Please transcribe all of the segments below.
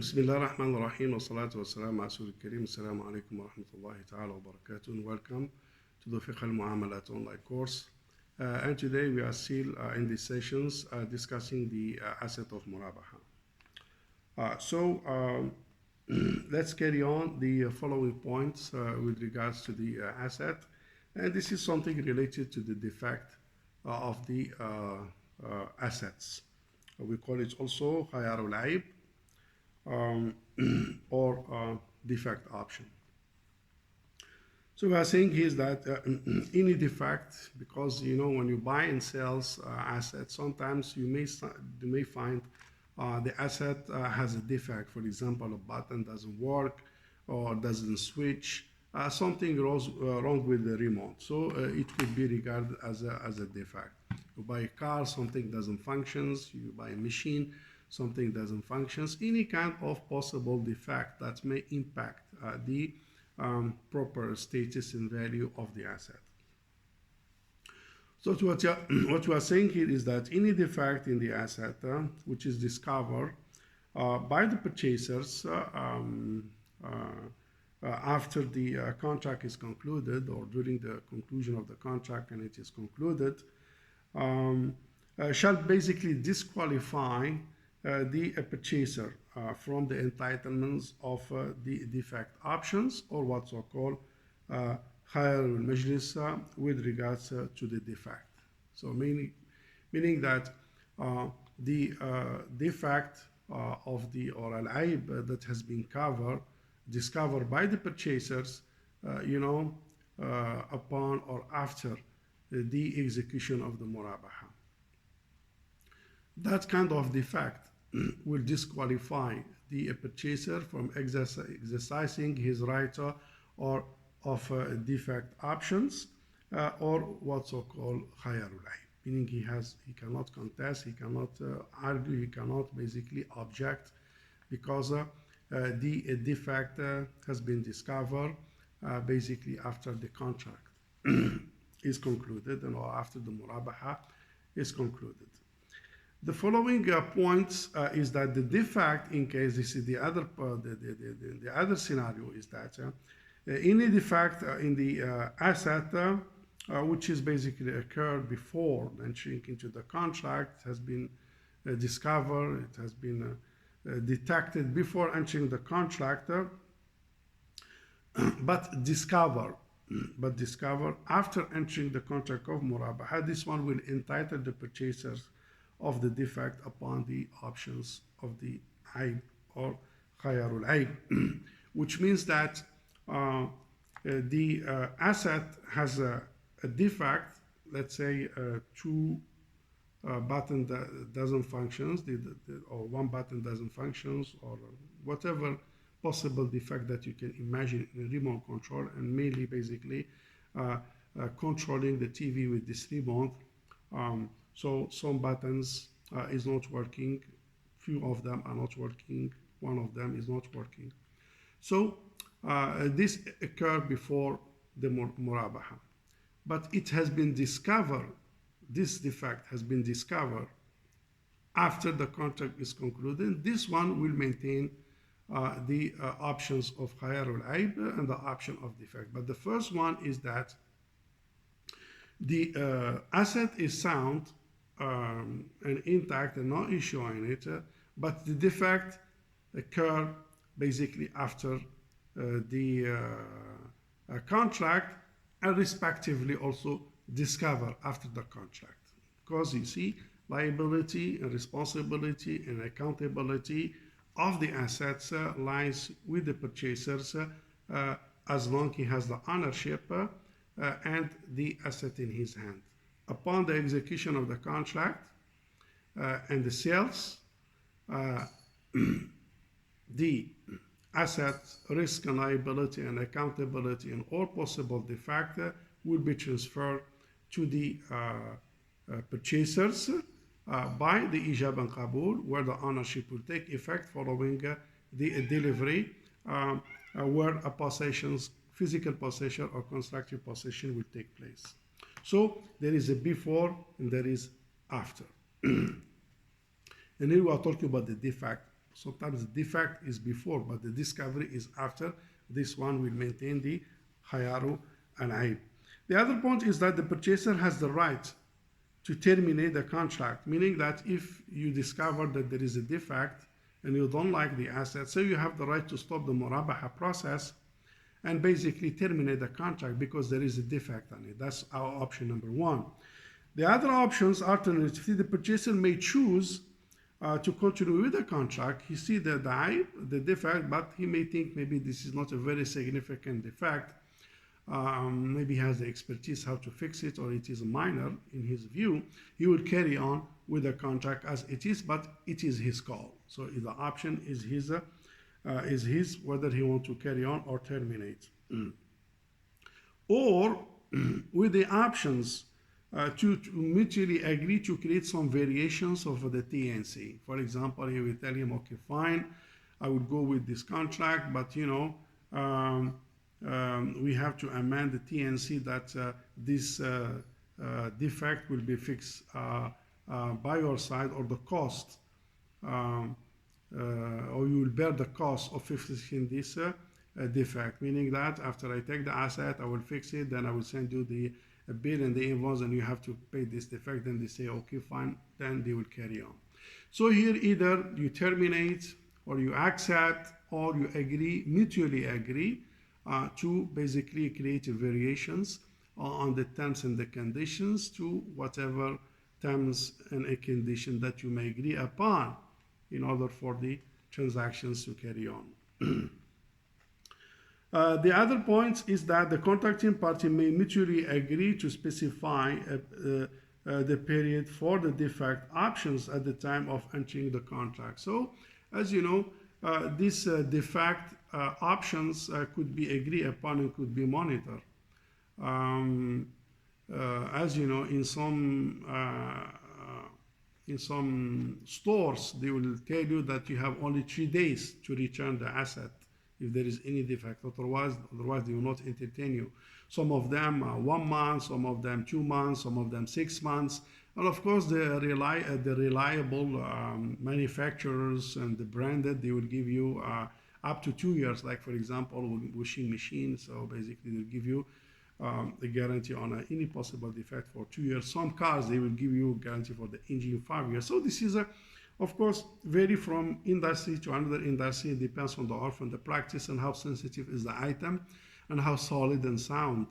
بسم الله الرحمن الرحيم والصلاة والسلام على رسول الكريم. السلام عليكم ورحمة الله تعالى وبركاته, and welcome to the Fiqh al-Muamalat online course. And today we are still in these sessions discussing the asset of Murabaha. Let's carry on the following points with regards to the asset, and this is something related to the defect of the assets. We call it also khayar al-aib or defect option. So we are saying here is that any defect, because when you buy and sells assets, sometimes you may find the asset has a defect. For example, a button doesn't work or doesn't switch, something wrong with the remote. So it could be regarded as a defect. You buy a car, something doesn't function. You buy a machine, something doesn't function. Any kind of possible defect that may impact the proper status and value of the asset. So what we are saying here is that any defect in the asset which is discovered by the purchasers after the contract is concluded, or during the conclusion of the contract and it is concluded, shall basically disqualify the purchaser from the entitlements of the defect options, or what's called khayar al-majlis with regards to the defect. So meaning that the defect of the or al-aib that has been discovered by the purchasers, upon or after the execution of the murabaha. That kind of defect will disqualify the purchaser from exercising his right or of defect options, or what's called khayar al-aib, meaning he cannot contest, he cannot argue, he cannot basically object, because the defect has been discovered basically after the contract is concluded and or after the murabaha is concluded. The following points is that the defect, in case this is the other scenario, is that any defect in the asset which is basically occurred before entering into the contract, has been discovered, it has been detected before entering the contract, but discovered after entering the contract of murabaha. This one will entitle the purchasers of the defect upon the options of the aib or khayar al-aib, which means that the asset has a defect. Let's say two button that doesn't function, or one button doesn't function, or whatever possible defect that you can imagine in a remote control, and mainly basically controlling the TV with this remote. So some buttons is not working, few of them are not working, one of them is not working. So this occurred before the murabaha, but it has been discovered, this defect has been discovered after the contract is concluded. This one will maintain the options of khayar al-aib and the option of defect. But the first one is that the asset is sound and intact and no issue in it, but the defect occurred basically after the contract, and respectively also discovered after the contract. Because you see, liability and responsibility and accountability of the assets lies with the purchasers as long as he has the ownership and the asset in his hand. Upon the execution of the contract and the sales, the asset, risk and liability and accountability and all possible defect will be transferred to the purchasers by the ijab and qabul, where the ownership will take effect following the delivery, where a physical possession or constructive possession will take place. So there is a before and there is after. And here we are talking about the defect Sometimes the defect is before, but the discovery is after. This one will maintain the khayaru and aib. The other point is that the purchaser has the right to terminate the contract, meaning that if you discover that there is a defect and you don't like the asset, so you have the right to stop the murabaha process and basically terminate the contract because there is a defect on it. That's our option number one. The other options, alternatively, the purchaser may choose to continue with the contract. He sees the defect, but he may think maybe this is not a very significant defect. Maybe he has the expertise how to fix it, or it is minor in his view. He will carry on with the contract as it is, but it is his call. So the option is his whether he wants to carry on or terminate. Or with the options to mutually agree to create some variations of the TNC. For example, he will tell him, okay, fine, I would go with this contract, but you know, we have to amend the TNC that this defect will be fixed by your side, or the cost, or you will bear the cost of fixing this defect, meaning that after I take the asset, I will fix it, then I will send you the bill and the invoice, and you have to pay this defect. Then they say, okay, fine, then they will carry on. So here either you terminate, or you accept, or you agree, mutually agree to basically create variations on the terms and the conditions to whatever terms and a condition that you may agree upon in order for the transactions to carry on. The other point is that the contracting party may mutually agree to specify the period for the defect options at the time of entering the contract. So, as you know, these defect options could be agreed upon and could be monitored. As you know, in some stores, they will tell you that you have only 3 days to return the asset if there is any defect. Otherwise they will not entertain you. Some of them 1 month, some of them 2 months, some of them 6 months. And of course, the reliable manufacturers and the branded, they will give you up to 2 years. Like for example, washing machine. So basically, they'll give you a guarantee on any possible defect for 2 years. Some cars, they will give you a guarantee for the engine 5 years. So this is of course, vary from industry to another industry. It depends on the urf and the practice and how sensitive is the item and how solid and sound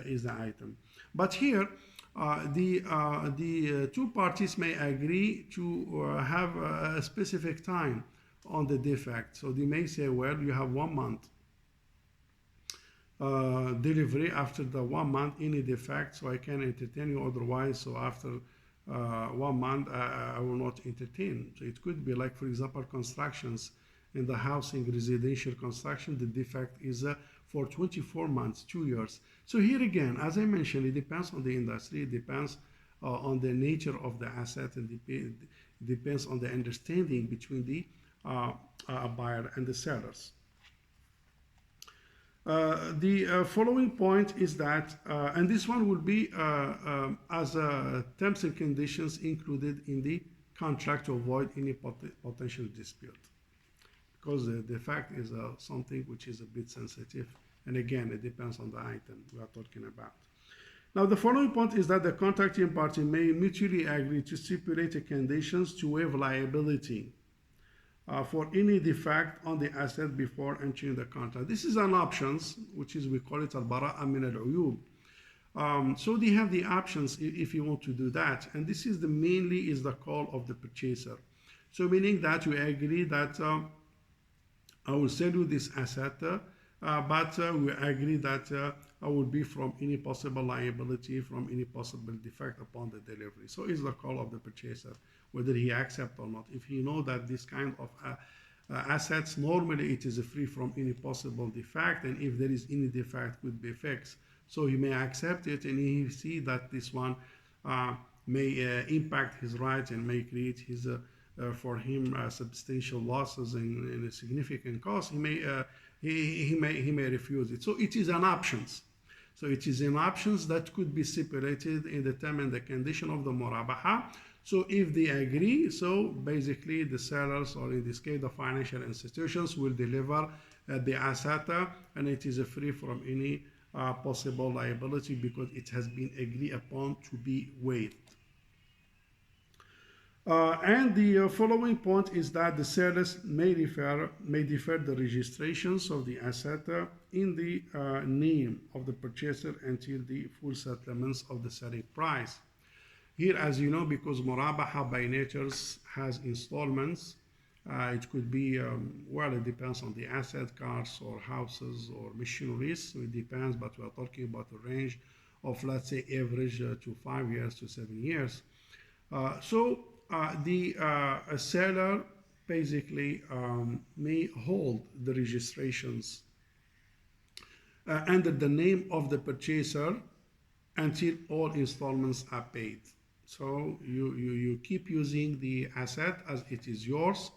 is the item. But here, the two parties may agree to have a specific time on the defect. So they may say, well, you have 1 month delivery. After the 1 month, any defect, so I can entertain you. Otherwise, so after 1 month, I will not entertain. So it could be like, for example, constructions in the housing, residential construction, the defect is for 24 months, 2 years. So here again, as I mentioned, it depends on the industry, it depends on the nature of the asset, and it depends on the understanding between the buyer and the sellers. The following point is that, and this one will be as terms and conditions included in the contract to avoid any potential dispute. Because the fact is something which is a bit sensitive, and again, it depends on the item we are talking about. Now, the following point is that the contracting party may mutually agree to stipulate the conditions to waive liability for any defect on the asset before entering the contract. This is an options, which is, we call it al-bara'a min al-uyub. So they have the options if you want to do that, and this is mainly is the call of the purchaser. So meaning that we agree that I will sell you this asset, but we agree that I will be from any possible liability, from any possible defect upon the delivery. So it's the call of the purchaser, whether he accepts or not. If he knows that this kind of assets, normally it is free from any possible defect, and if there is any defect, could be fixed. So he may accept it, and he see that this one may impact his rights and may create his for him substantial losses and a significant cost. He may refuse it. So it is an options. So it is in options that could be stipulated in the term and the condition of the murabaha. So if they agree, so basically the sellers, or in this case the financial institutions, will deliver the asset, and it is free from any possible liability because it has been agreed upon to be waived. And the following point is that the sellers may defer the registrations of the asset in the name of the purchaser until the full settlements of the selling price. Here, as you know, because Murabaha by nature has installments, it could be, well, it depends on the asset, cars or houses or machineries, so it depends, but we are talking about a range of, let's say, average to 5 years to 7 years. A seller basically may hold the registrations under the name of the purchaser until all installments are paid. So you keep using the asset as it is yours,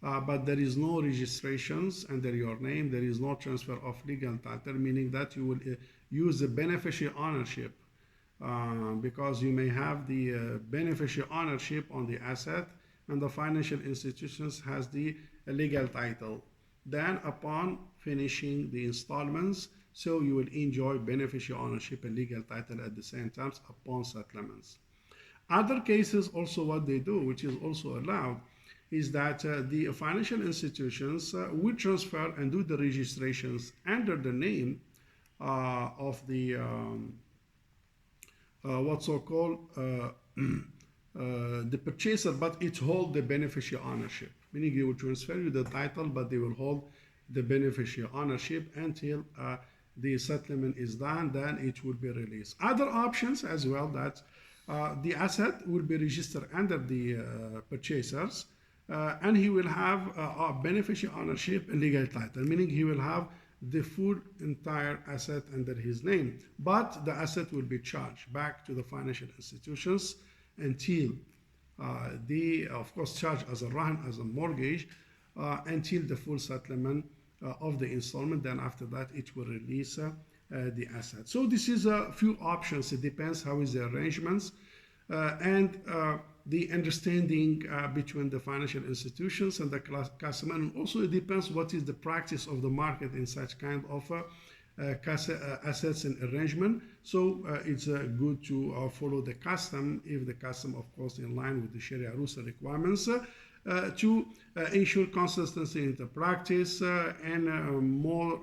but there is no registrations under your name. There is no transfer of legal title, meaning that you will use the beneficial ownership. Because you may have the beneficial ownership on the asset and the financial institutions has the legal title. Then upon finishing the installments, so you will enjoy beneficial ownership and legal title at the same time upon settlements. Other cases also what they do, which is also allowed, is that the financial institutions will transfer and do the registrations under the name of the what's so called the purchaser, but it holds the beneficial ownership, meaning you will transfer you the title, but they will hold the beneficial ownership until the settlement is done, then it will be released. Other options as well, that the asset will be registered under the purchasers, and he will have a beneficial ownership and legal title, meaning he will have the full entire asset under his name, but the asset will be charged back to the financial institutions until they, of course, charge as a rahan, as a mortgage, until the full settlement of the installment. Then after that, it will release the asset. So this is a few options. It depends how is the arrangements and the understanding between the financial institutions and the customer, and also it depends what is the practice of the market in such kind of assets and arrangement. So it's good to follow the custom, if the custom, of course, in line with the Sharia rules and requirements, to ensure consistency in the practice and more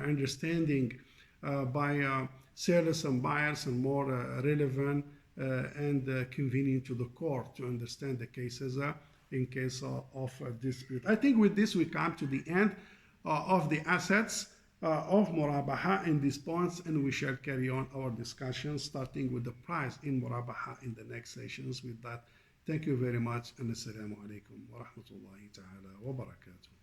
understanding by sellers and buyers, and more relevant and convenient to the court to understand the cases in case of dispute. I think with this we come to the end of the assets of Murabaha in these points, and we shall carry on our discussion starting with the price in Murabaha in the next sessions. With that, thank you very much, and Assalamu alaikum wa rahmatullahi ta'ala wa barakatuh.